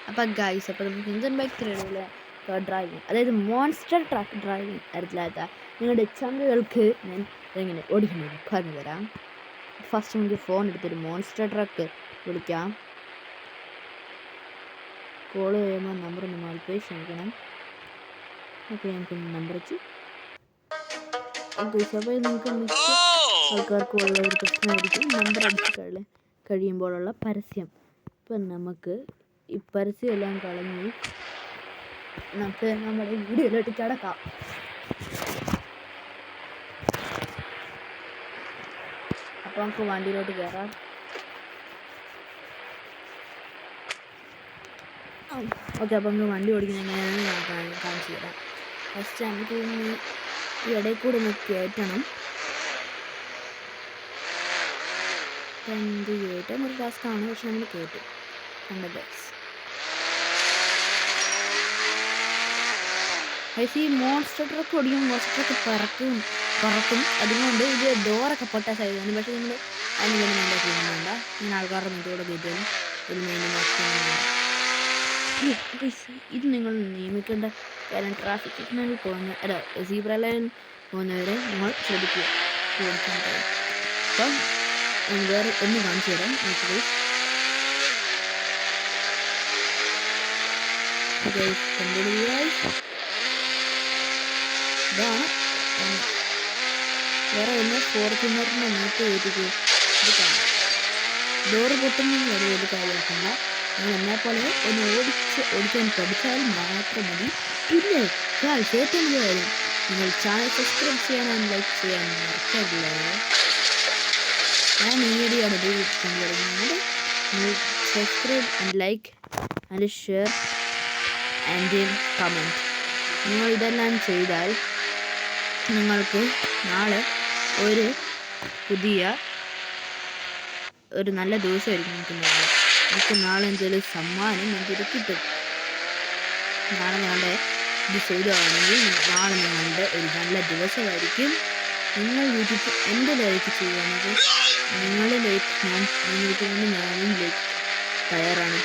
അപ്പം ഗൈസ്, അപ്പോൾ നമുക്ക് ഇന്ത്യൻ ബൈക്ക് ത്രീഡിലെ ഡ്രൈവിങ്, അതായത് മോൺസ്റ്റർ ട്രക്ക് ഡ്രൈവിങ് അറിയില്ലാത്ത നിങ്ങളുടെ ചങ്കുകൾക്ക് ഞാൻ എങ്ങനെ ഓടിക്കുന്നത് പറഞ്ഞു തരാം. ഫസ്റ്റ് നമുക്ക് ഫോൺ എടുത്തൊരു മോൺസ്റ്റർ ട്രക്ക് വിളിക്കാം. കോൾ ചെയ്യുമ്പോൾ നമ്പർ ഒന്ന് മാറിപ്പോയി, ക്ഷമിക്കണം. അപ്പോൾ ഞങ്ങൾക്ക് നമ്പർ വെച്ച് ഓക്കെ. അപ്പോൾ നമുക്ക് മിക്ക ആൾക്കാർക്കും ഉള്ള ഒരു പ്രശ്നമായിരിക്കും നമ്പർ അടിച്ച് കഴിയുമ്പോഴുള്ള പരസ്യം. ഇപ്പം നമുക്ക് ഈ പരസ്യം എല്ലാം കളഞ്ഞ് നമുക്ക് നമ്മുടെ വീഡിയോയിലോട്ട് കിടക്കാം. അപ്പോൾ നമുക്ക് വണ്ടിയിലോട്ട് കയറാം. ഓക്കെ, അപ്പോൾ നമുക്ക് വണ്ടി ഓടിക്കുന്നത് എങ്ങനെയാണെന്ന് ഞാൻ കാണിച്ചു തരാം. ഫസ്റ്റ് നമുക്ക് ഈ ഇടയിൽ കൂടെ ഒന്ന് കയറ്റണം. എന്ത് കയറ്റാൻ ഒരു ടാസ്ക്കാണ്, പക്ഷെ നമ്മൾ കയറ്റും. കണ്ട ഗൈസ്, ഈ മോൺസ്റ്റർ ട്രക്ക് ഓടിക്കും. മോൺസ്റ്റർ ട്രക്ക് പറക്കും. അതുകൊണ്ട് ഇത് ഡോറൊക്കെ പൊട്ട സൈസാണ്. പക്ഷേ നിങ്ങൾ അതിന് വേണ്ടി വേണ്ട ചെയ്യുന്നുണ്ട. ഇങ്ങനെ ആൾക്കാരുടെ മുന്നോട്ട് കയറ്റാനും ഒരു ഇത് നിങ്ങൾ നിയമിക്കേണ്ട കാര്യം ട്രാഫിക് സിഗ്നലിൽ പോകുന്ന സീബ്ര ലൈൻ പോകുന്നവരെ നിങ്ങൾ ശ്രദ്ധിക്കുക. അപ്പം വേറെ ഒന്ന് കാണിച്ചു തരാം. ഇതാണ് വേറെ ഒന്ന് ഫോർച്യൂണറിൻ്റെ മൂത്ത് കയറ്റിക്കുക. ഇത് കാണാം. ഡോറ് പൊട്ടുന്ന ഒരു കാര്യമാക്കണ്ട. നിങ്ങൾ എന്നെപ്പോലെ ഒന്ന് ഓടിക്കാൻ പഠിച്ചാൽ മാത്രം മതി. പിന്നെ ഏറ്റവും വലിയ കാര്യം, നിങ്ങൾ ചാനൽ സബ്സ്ക്രൈബ് ചെയ്യാനും ലൈക്ക് ചെയ്യാനും മറക്കരുത്. ഞാൻ ഈയിടെയാണ് ഇത് തുടങ്ങുന്നത്. നിങ്ങൾ subscribe and like and share and comment. നിങ്ങൾ ഇതെല്ലാം ചെയ്താൽ നിങ്ങൾക്ക് നാളെ ഒരു നല്ല ദിവസമായിരിക്കും. നമുക്ക് നാളെ എന്തെങ്കിലും സമ്മാനം എന്തെങ്കിലും കിട്ടും. നാളെ നിങ്ങളുടെ ഇത് ചെയ്തതാണെങ്കിൽ നാളെ നിങ്ങളുടെ ഒരു നല്ല ദിവസമായിരിക്കും. നിങ്ങൾ വീട്ടിൽ എൻ്റെ ലൈക്ക് ചെയ്യുകയാണെങ്കിൽ നിങ്ങളുടെ ലൈക്ക് നിങ്ങൾക്ക് വേണ്ടി ഞാനും ലൈക്ക് തയ്യാറാണ്.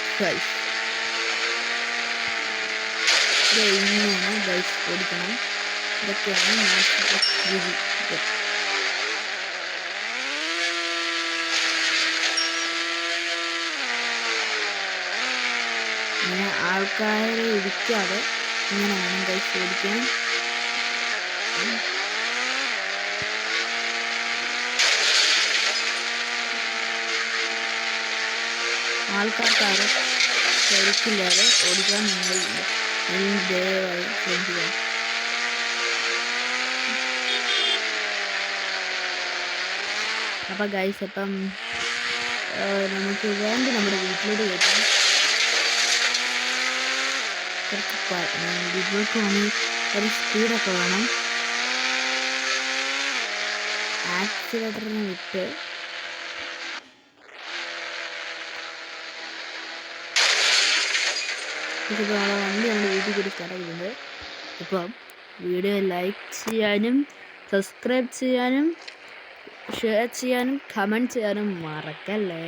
ഇങ്ങനെയാണ് ഗൈസ് ഓടിക്കണം. ഇതൊക്കെയാണ് രീതി. ഇങ്ങനെ ആൾക്കാരെ ഇരിക്കാതെ ഇങ്ങനെ വേണം ഗൈസ് ഓടിക്കാൻ. ആൾക്കാർക്കാരെ തിരക്കില്ലാതെ ഓടിക്കാൻ നിങ്ങൾ ദയവായി ശ്രദ്ധിക്കുക. അപ്പം ഗൈസ്, അപ്പം നമുക്ക് വേണ്ടി നമ്മുടെ വീട്ടിലോട്ട് കയറ്റാം. വീട്ടിലോട്ട് വന്ന് ഒരു സ്പീഡൊക്കെ വേണം. ആക്സിലേറ്ററിന് വിട്ട് ഇപ്പോൾ വണ്ടി നമ്മുടെ വീട്ടിൽ കൂടി സ്റ്റാർട്ട് ആക്കിയിട്ടുണ്ട്. ഇപ്പം വീഡിയോ ലൈക്ക് ചെയ്യാനും സബ്സ്ക്രൈബ് ചെയ്യാനും ഷെയർ ചെയ്യാനും കമൻറ്റ് ചെയ്യാനും മറക്കല്ലേ.